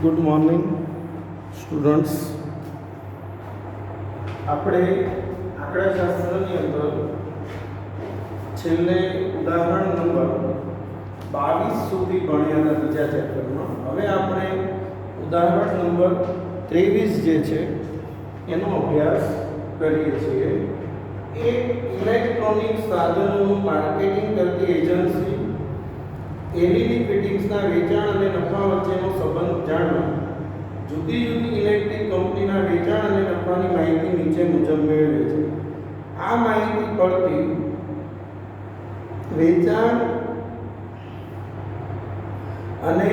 Good morning students. આપણે આંકડાશાસ્ત્રની અંદર છેલ્લે ઉદાહરણ નંબર 22 સુધી ભણ્યા હતા બીજા ચેપ્ટરમાં. હવે આપણે ઉદાહરણ નંબર 23 જે છે એનો અભ્યાસ કરીએ છીએ. એક ઇલેક્ટ્રોનિક સાધનોનું માર્કેટિંગ કરતી એજન્સી એલઈડી ફિટિંગ્સના વેચાણ અને નફા વચ્ચેનો સંબંધ જાણવા જુદી જુદી ઇલેક્ટ્રિક કંપનીના વેચાણ અને નફાની માહિતી નીચે મુજબ મેળવે છે. આ માહિતી પરથી વેચાણ અને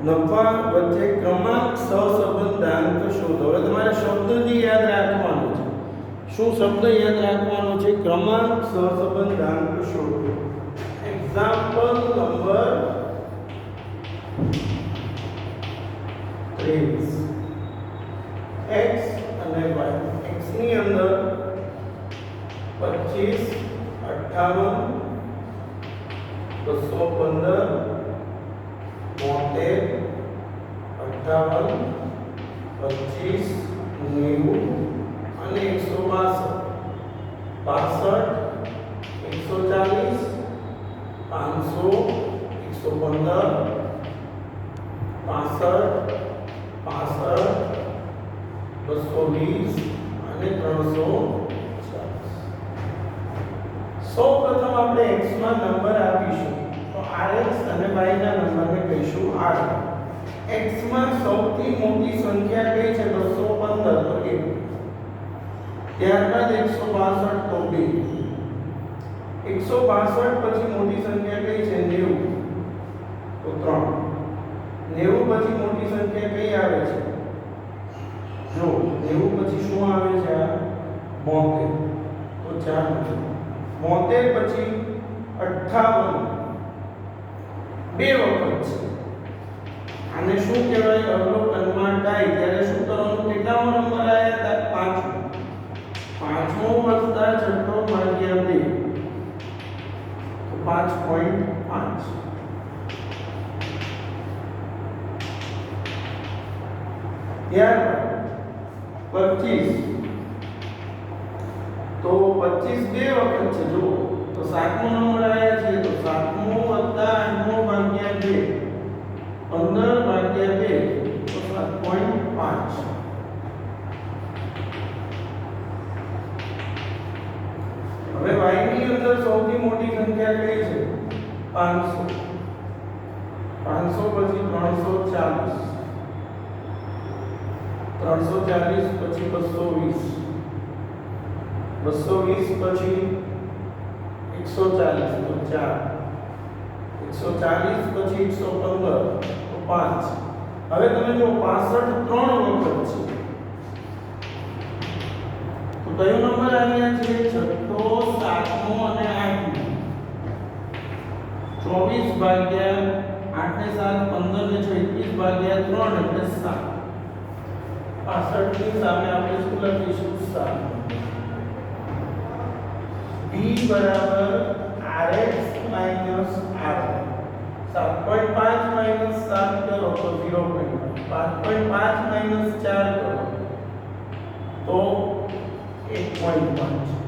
નફા વચ્ચે ક્રમાંક સહસંબંધાંક શોધો. હવે તમારે શબ્દ જે યાદ રાખવાનો છે. શું શબ્દ યાદ રાખવાનો છે? ક્રમાંક સહસંબંધાંક શોધો. Example number 23. x અને y. x ની અંદર 25, 58, 215, 72, 58, 25, 90 અને 162, 65, 140, 500, 115, 65, 220 અને 340. સૌપ્રથમ આપણે x માં નંબર આપીશું તો rx અને y ના નંબરને કહીશું r. x માં સૌથી મોટી સંખ્યા કઈ છે? 215 તો 1. ત્યારબાદ 162 તો 2. 162 પછી મોટી સંખ્યા કઈ છે? 90 તો 3. 90 પછી મોટી સંખ્યા કઈ આવે છે? જો 90 પછી શું આવે છે? 72 તો 4. 72 પછી 58 બે વખત છે. આને શું કહેવાય? અવલોકનમાં ટાઈ. ત્યારે શું કરવાનું? કેટલામો નંબર આયા હતા? 5મો વત્તા છઠ્ઠો ભાગ્યા 2 તો 5.5. ત્યારબાદ 25 તો 25 બે વખત છે. જો તો 7મો નંબર આયા છે તો 7મો વત્તા 8મો ભાગ્યા 2 15 ભાગ્યા 2 તો 7.5. હવે y ની અંદર સૌથી મોટી સંખ્યા કઈ છે? 500. 500 પછી 340, 340 પછી 220, 220 પછી 140 તો 4, 140 પછી 115 તો 5. હવે તમે જો 65 ત્રણ વખત છે તો કયો નંબર આવ્યા છે? છઠ્ઠો, 7મો અને 8મો. 24 ભાગ્યા 8 ને 7 15 ને 21 ભાગ્યા 3 એટલે 7. 65 ની સામે આપણે શું લખીશું? 7. b બરાબર rx માઈનસ r. 7.5 માઈનસ 7 કરો તો 0.5. 5.5 માઈનસ 4 કરો તો 1.5.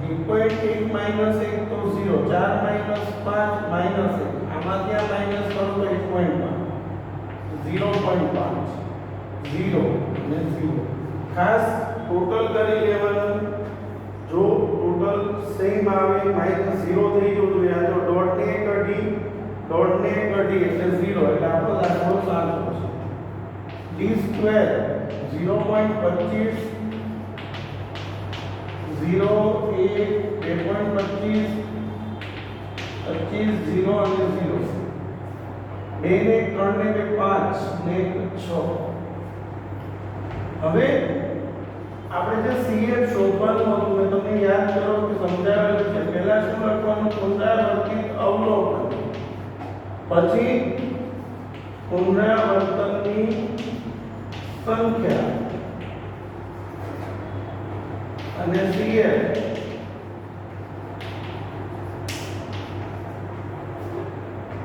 1.1 માઈનસ 1 તો 0. 4 માઈનસ 5 માઈનસ 1. આમાંથી આ માઈનસ કરો તો 1.5. 0.5 0 અને 0. ખાસ ટોટલ કરી લેવાનું. જો ટોટલ સેમ આવે માઈનસ 0 થઈ જવું જોઈએ. આ જો ડોટ ને કઢી એટલે 0 એટલે આપણો દાખલો સાચો છે. d સ્ક્વેર 0.25 0 1 2.25 25 0 અને 0 2 ને 3 ને 5 ને 6. હવે આપણે જે CF શોધવાનું હતું મેં તમને યાદ કરો કે સમજાવેલું છે. પહેલા શું લખવાનું? પુનરાવર્તિત અવલોકન, પછી પુનરાવર્તનની સંખ્યા અને CF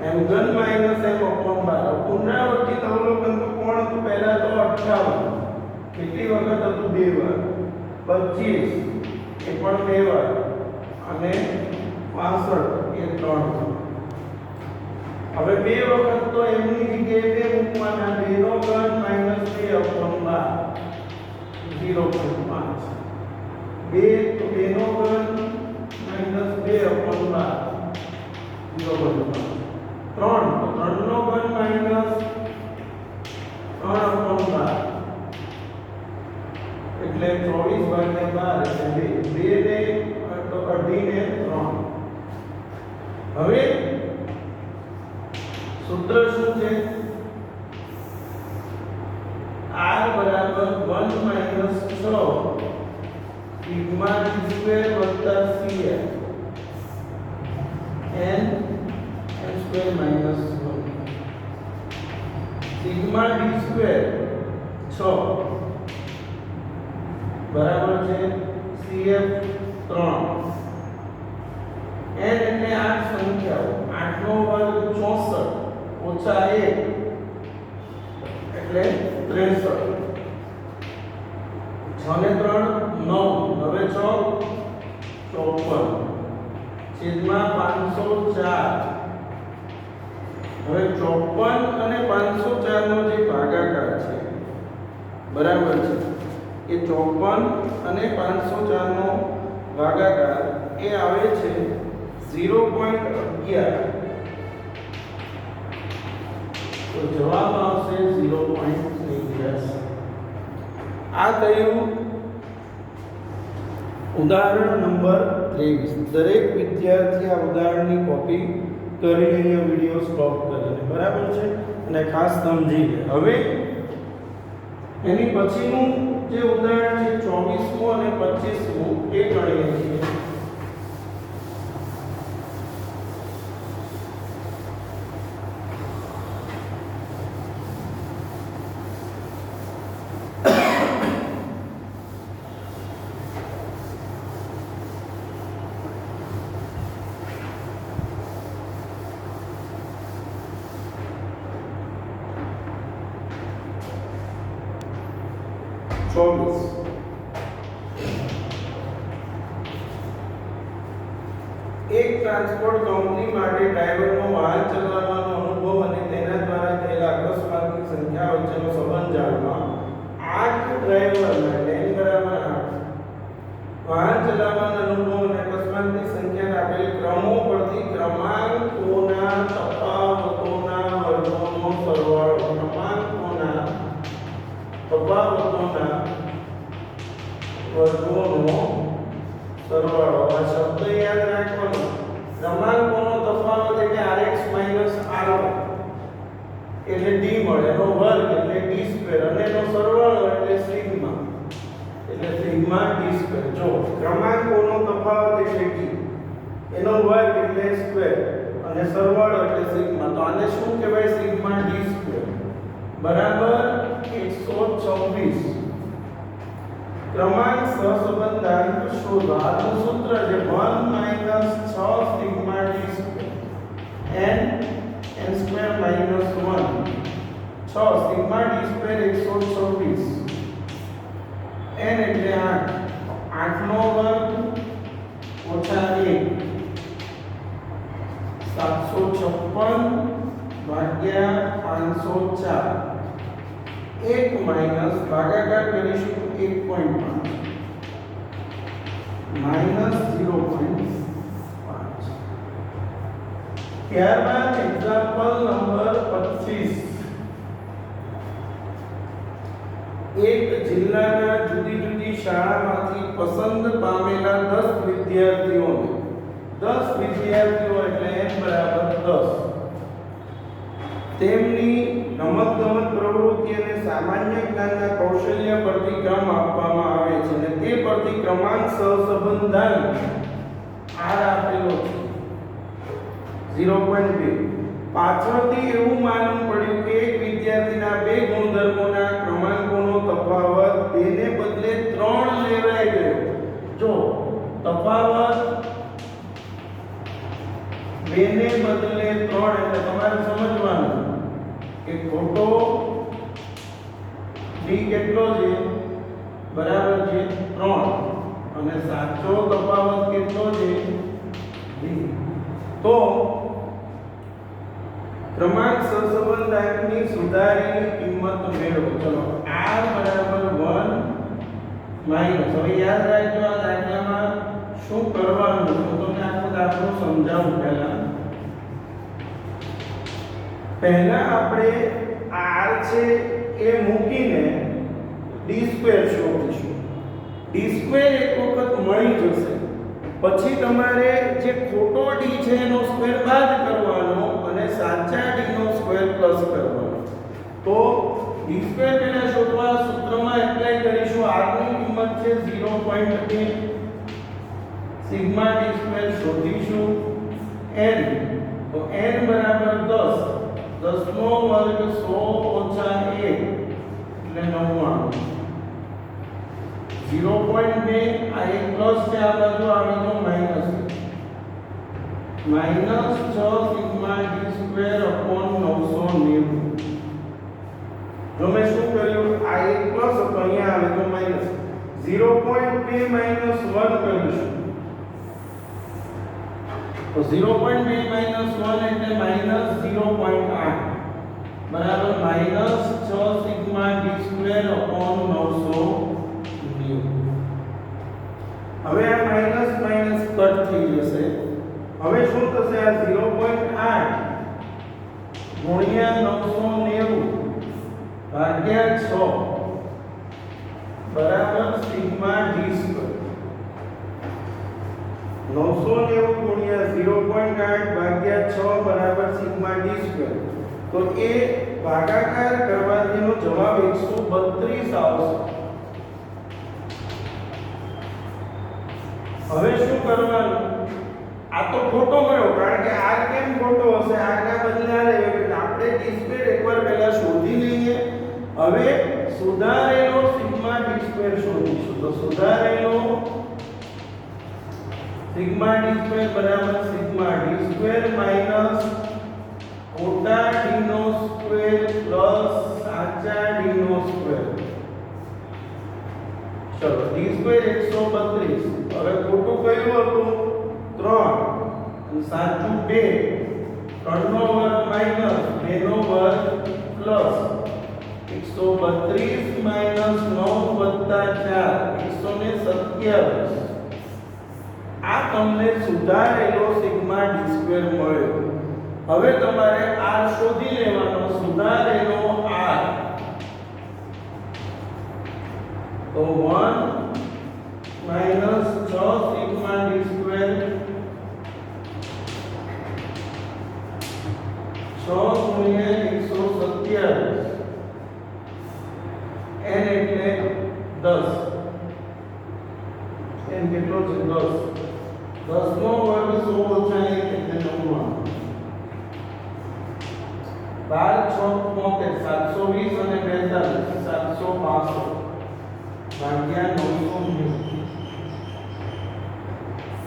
m ઘન માઈનસ m upon 12 પુનરાવર્તિત અવલોકન તો કોણ હતું પહેલા તો 58 કેટલી વખત હતું બે વાર 25 એ પણ બે વાર અને 65 એ ત્રણ હવે બે વખત તો એમની જગ્યાએ બે મૂકવાના 2 નો ઘન માઈનસ 2 upon 12 0.5 બે તો 2 નો ઘન માઈનસ 2 upon 12 0.5 3 તો 3 નો ઘન માઈનસ 3 upon 12 એટલે 24 ભાગ્યા 12 એટલે 2 ને તો અઢી ને 3 હવે સૂત્ર શું છે r બરાબર 1 માઈનસ 6 સિગ્મા d સ્ક્વેર વત્તા cf n square minus 1 sigma d square 6 બરાબર છે cf 3 n એટલે 8 સંખ્યાઓ 8 નો વર્ગ 64 ઓછા 1 એટલે 63 6 ને 3 9 હવે 6 54 છેદમાં 504 હવે 54 અને 504 નો જે ભાગાકાર છે બરાબર છે એ 54 અને 504 નો ભાગાકાર એ આવે છે 0.11 તો જવાબ આવશે 0.11 આ થયું ઉદાહરણ નંબર 23 દરેક વિદ્યાર્થી આ ઉદાહરણની કોપી કરીને અહીંયા વિડિયો સ્ટોપ કરીને બરાબર છે અને ખાસ સમજી લે હવે એની પછીનું જે ઉદાહરણ છે 24મું અને 25મું એ ગણીએ છીએ એક ટ્રાન્સપોર્ટ કંપની માટે ડ્રાઈવરનો વાહન ચલાવવાનો અનુભવ અને તેના દ્વારા થયેલા અકસ્માતની સંખ્યા વચ્ચેનો સંબંધ જાણવા 8 ડ્રાઈવરને n બરાબર 8 વાહન ચલાવવાનો અનુભવ અને અકસ્માતની સંખ્યા આપેલ ક્રમો પરથી ક્રમાંકોના તફાવતોના વર્ગોનો સરવાળો ક્રમાંકોના તફાવતોના વર્ગોનો સરવાળો આ શબ્દ યાદ રાખવાનો ક્રમાંકોનો તફાવત એટલે rx r એટલે d મળે એનો વર્ગ એટલે d સ્ક્વેર અને એનો સરવાળો એટલે સિગ્મા d સ્ક્વેર જો ક્રમાંકોનો તફાવત એટલે d એનો વર્ગ એટલે સ્ક્વેર અને સરવાળો એટલે સિગ્મા તો આને શું કહેવાય સિગ્મા d સ્ક્વેર બરાબર 126 ક્રમાંક સહસંબંધાંક શોધો આનું સૂત્ર છે 1 - 6 sigma d square n square - 1 6 sigma d square 126 n એટલે 8 8 નો વર્ગ ઓછા 1 756 ભાગ્યા 504 1 માઈનસ ભાગાકાર કરીશું 1.5 માઈનસ 0.5 ત્યારબાદ એક્ઝામ્પલ નંબર 25 એક જિલ્લાના જુદી જુદી શાળામાંથી પસંદ પામેલા 10 વિદ્યાર્થીઓને 10 વિદ્યાર્થીઓ એટલે n બરાબર 10 તેમની રમતગમત પ્રવૃત્તિ અને સામાન્ય જ્ઞાનના કૌશલ્ય પરથી ક્રમ આપવામાં આવે છે અને તે પરથી ક્રમાંક સહસંબંધાંક r આપેલો છે 0.2 પાછળથી એવું માલુમ પડ્યું કે એક વિદ્યાર્થીના બે ગુણધર્મોના ક્રમાંકોનો તફાવત 2 ને બદલે 3 લેવાઈ ગયો જો તફાવત 2 ને બદલે 3 એટલે તમારે સમજવાનું કે ખોટો ડી કેટલો છે બરાબર છે 3 અને સાચો તફાવત કેટલો છે ડી. તો ક્રમાંક સહસંબંધ દાખલાની સુધારેલી કિંમત મેળવો. ચલો r બરાબર 1 માઈનસ. હવે યાદ રાખજો આ દાખલામાં શું કરવાનું છે. હું તમને આખો દાખલો સમજાવું. પહેલા આપણે r છે એ મૂકીને d2 શોધીશું. d2 એક વખત મળી જશે પછી તમારે જે ખોટો d છે એનો સ્ક્વેર બાદ કરવાનો અને સાચા d નો સ્ક્વેર પ્લસ કરવાનો. તો d2 પહેલા શોધવા સૂત્રમાં એપ્લાય કરીશું. r ની કિંમત છે 0.2 સિગ્મા d2 શોધીશું n. તો n બરાબર 10. 10 નો વર્ગ 100 ઓછા 1 એટલે 99. 0.2 આ એક પ્લસ છે, આ બાજુ આવે તો minus. Minus 6 sigma d2 upon 990. જો મેં શું કર્યું, આ એક પ્લસ હતો અહીંયા આવે તો માઈનસ. 0.2 માઈનસ 1 કરીશું તો 0.2 માઈનસ 1 એટલે માઈનસ 0.8 બરાબર માઈનસ 6 સિગ્મા d2 અપોન 990. હવે આ માઈનસ માઈનસ કટ થઈ જશે. હવે શું થશે, આ 0.8 ગુણ્યા 990 ભાગ્યા 6 બરાબર સિગ્મા d2. 990 ગુણ્યા 0.8 ભાગ્યા 6 બરાબર સિગ્મા d2. તો એ ભાગાકાર કરવાથી નો જવાબ 132 આવશે. હવે શું કરવાનું, આ તો ખોટો મળ્યો કારણ કે r કેમ ખોટો હશે, r ના બદલે આ લેવો એટલે આપણે d2 એકવાર પહેલા શોધી લઈએ. હવે સુધારેલો સિગ્મા d2 શોધીશું. તો સુધારેલો સિગ્મા d2 બરાબર સિગ્મા d2 માઈનસ ખોટા d નો સ્ક્વેર પ્લસ સાચા d નો સ્ક્વેર. ચલો d2 132. હવે ખોટું કયું હતું 3 અને સાચું 2. 3 નો વર્ગ માઈનસ 2 નો વર્ગ પ્લસ 132 માઈનસ 9 વત્તા 4 127. આ તમને સુધારેલો સિગ્મા d2 મળ્યો. હવે તમારે r શોધી લેવાનો. સુધારેલો r તો 1 માઈનસ 6 સિગ્મા d2 6 ગુણ્યા 127 n એટલે 10. n કેટલો છે 10. 10 નો વર્ગ 100 ઓછા 1 એટલે 99. 12 6 720 અને 42 765 ભાગ્યા 990.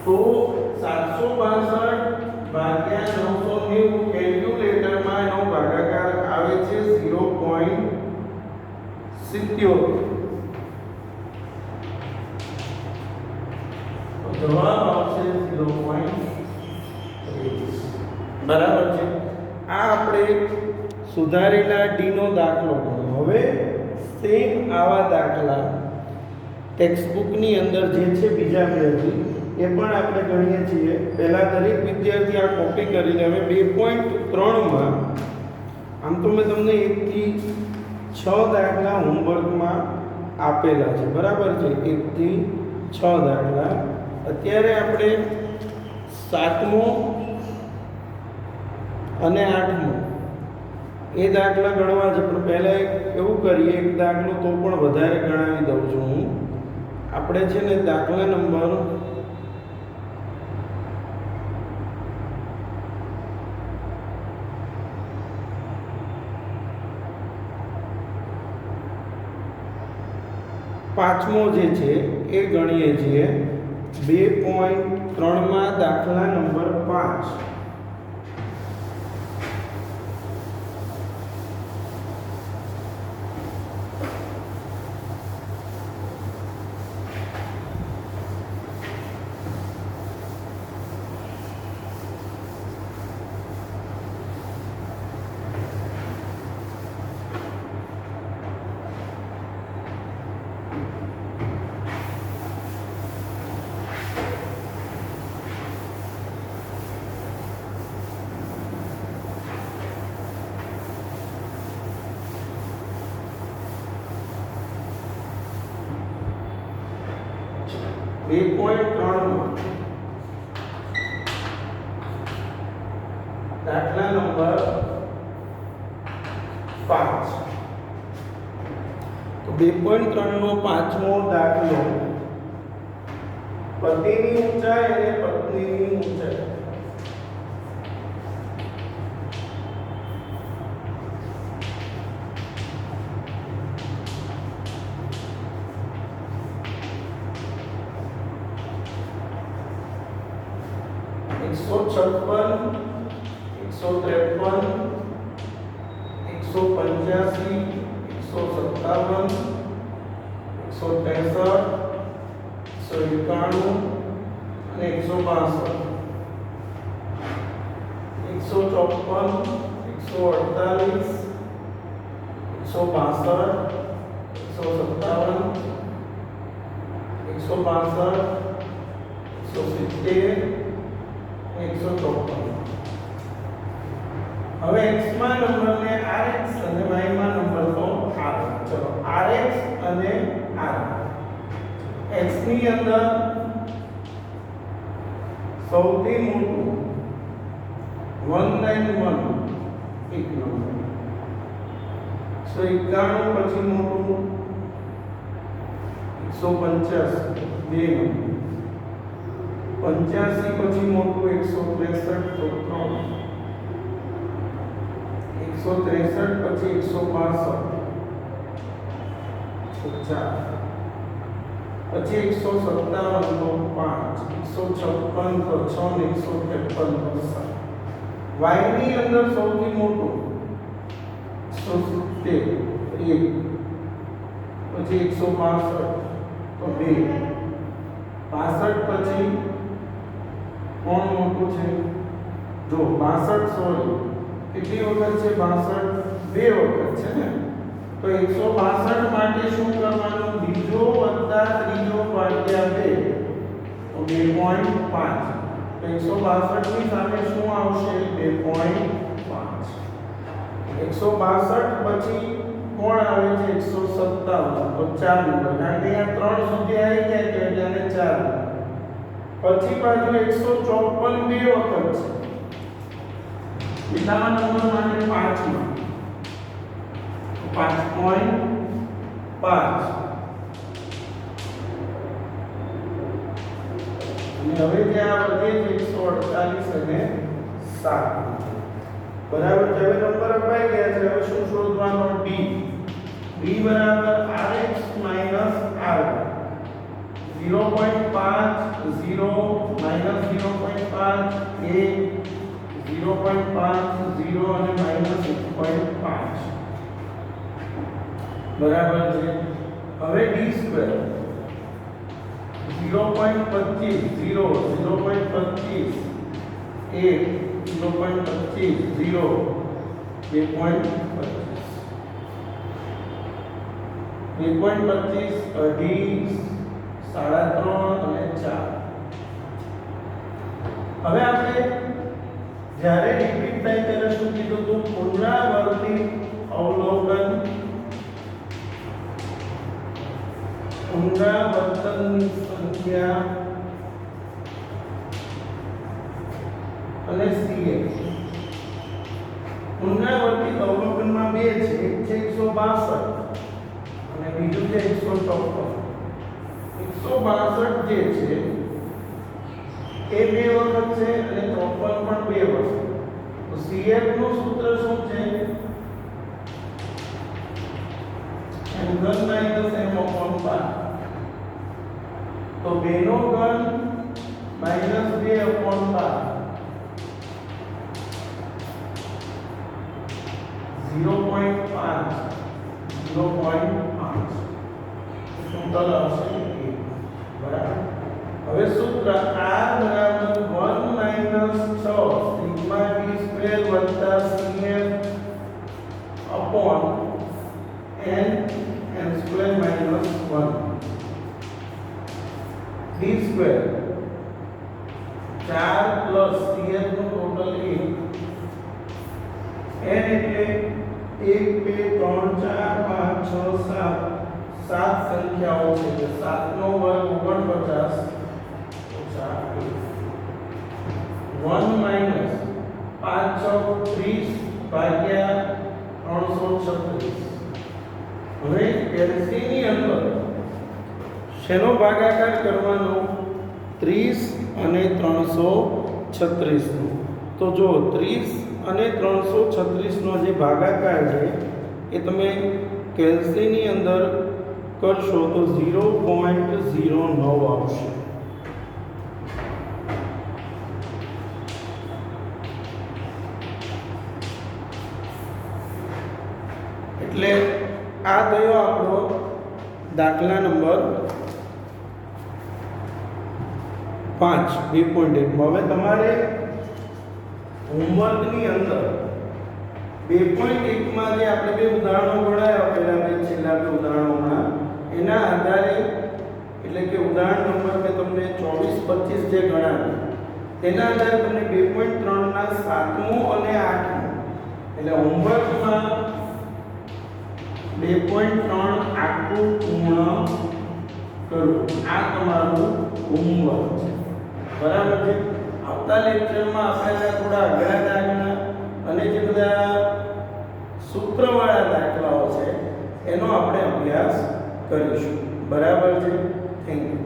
તો 762 ભાગ્યા 990 કેલ્ક્યુલેટરમાં એનો ભાગાકાર આવે છે 0.70. તો જવાબ આવશે 0.30. બરાબર છે. આ આપણે સુધારેલા d નો દાખલો ગણ્યો. હવે સેમ આવા દાખલા ટેક્સ્ટબુક ની અંદર જે છે બીજા બે હજી એ પણ આપણે ગણીએ છીએ. પહેલા દરેક વિદ્યાર્થી આ કોપી કરી લે. હવે 2.3 માં આમ તો મેં તમને 1 થી 6 દાખલા હોમવર્કમાં આપેલા છે, બરાબર છે. 1 થી 6 દાખલા. અત્યારે આપણે 7મો અને 8મો એ દાખલા ગણવા છે. પણ પહેલા એવું કરીએ, એક દાખલો તો પણ વધારે ગણાવી દઉં છું હું. આપણે છે ને દાખલા નંબર 5મો જે છે એ ગણીએ છીએ. 2.3 માં દાખલા નંબર 5. 2.3 દાખલા નંબર 5 તો 2.3 નો પાંચમો દાખલો પતિની ઊંચાઈ અને પત્નીની ઊંચાઈ એકસો 154 હવે x માં નંબરને rx અને y માં નંબર તો r. ચલો rx અને r. x ની અંદર સૌથી મોટું 191 એક નંબર 191 પછી મોટું 185 બે નંબર 85 પછી મોટું 163 તો 3 163 પછી 162 તો 4 પછી 157 તો 5 156 તો 6 ને 153 તો 7 y ની અંદર સૌથી મોટું 170 1 પછી 162 તો 2 62 પછી કોણ મોટું છે જો 62 સોરી કેટલી વખત છે 62 બે વખત છે ને તો 162 માટે શું કરવાનું બીજો વત્તા ત્રીજો ભાગ્યા 2 તો 2.5 તો 162 ની સામે શું આવશે 2.5 162 પછી કોણ આવે છે 157 તો 4 નંબર કારણ કે અહીંયા 3 સુધી આવી ગયા છે એટલે આને 4 પછી બાજુ 154 બે વખત છે બીજા નંબર માટે 5 માં 5.5 અને હવે જે આ વધે છે 148 અને 7 બરાબર હવે નંબર અપાઈ ગયા છે હવે શું શોધવાનો d બરાબર rx r 0.5 0 -0.5 a 0.5 0 અને -1.5 બરાબર છે હવે d સ્ક્વેર 0.25 0 0.25 a 0.25 0 2.25 અઢી 3.5 અને 4 હવે આપણે જ્યારે રિપીટ થાય ત્યારે શું કીધું હતું પુનરાવર્તિત અવલોકન પુનરાવર્તનની સંખ્યા અને CH પુનરાવર્તિત અવલોકનમાં બે છે એક છે 162 અને બીજું છે 154 162 જે છે એ બે વખત છે અને 54 પણ બે વખત તો CF નું સૂત્ર શું છે m3 - m/5 તો 2 નો ઘન -2/5 0.5 ટોટલ આવશે 1 બરાબર હવે સૂત્ર r બરાબર 1 - 6 સિગ્મા d સ્ક્વેર વત્તા cf upon n square -1 d square 4 plus cf નું ટોટલ 1 n એટલે 1 2 3 4 5 6 7 સંખ્યાઓ છે 7 નો વર્ગ 49 1 માઈનસ 5 × 30 ભાગ્યા 336. હવે LCM ની અંદર શેનો ભાગાકાર કરવાનો? 30 અને 336 નો. તો જો 30 અને 336 નો જે ભાગાકાર છે એ તમે કેલ્સીની અંદર કરશો તો 0.09 આવશે. એટલે આ થયો આપણો દાખલા નંબર 5 2.1. હવે તમારે હોમવર્કની અંદર 2.1 માં જે આપણે બે ઉદાહરણો ગણાવ્યા, પહેલા બે છેલ્લા બે ઉદાહરણોમાં, એના આધારે એટલે કે ઉદાહરણ નંબર મેં તમને 24 25 જે ગણાવ્યું તેના આધારે તમને 2.3 ના 7મું અને 8મું એટલે હોમવર્કમાં 2.3 આખું પૂર્ણ કરો. આ તમારું હોમવર્ક છે, બરાબર છે. આવતા લેક્ચરમાં આપણે થોડા અઘરા દાખલા અને જે બધા સૂત્રવાળા દાખલાઓ છે એનો આપણે અભ્યાસ કરીશું, બરાબર છે. Thank you.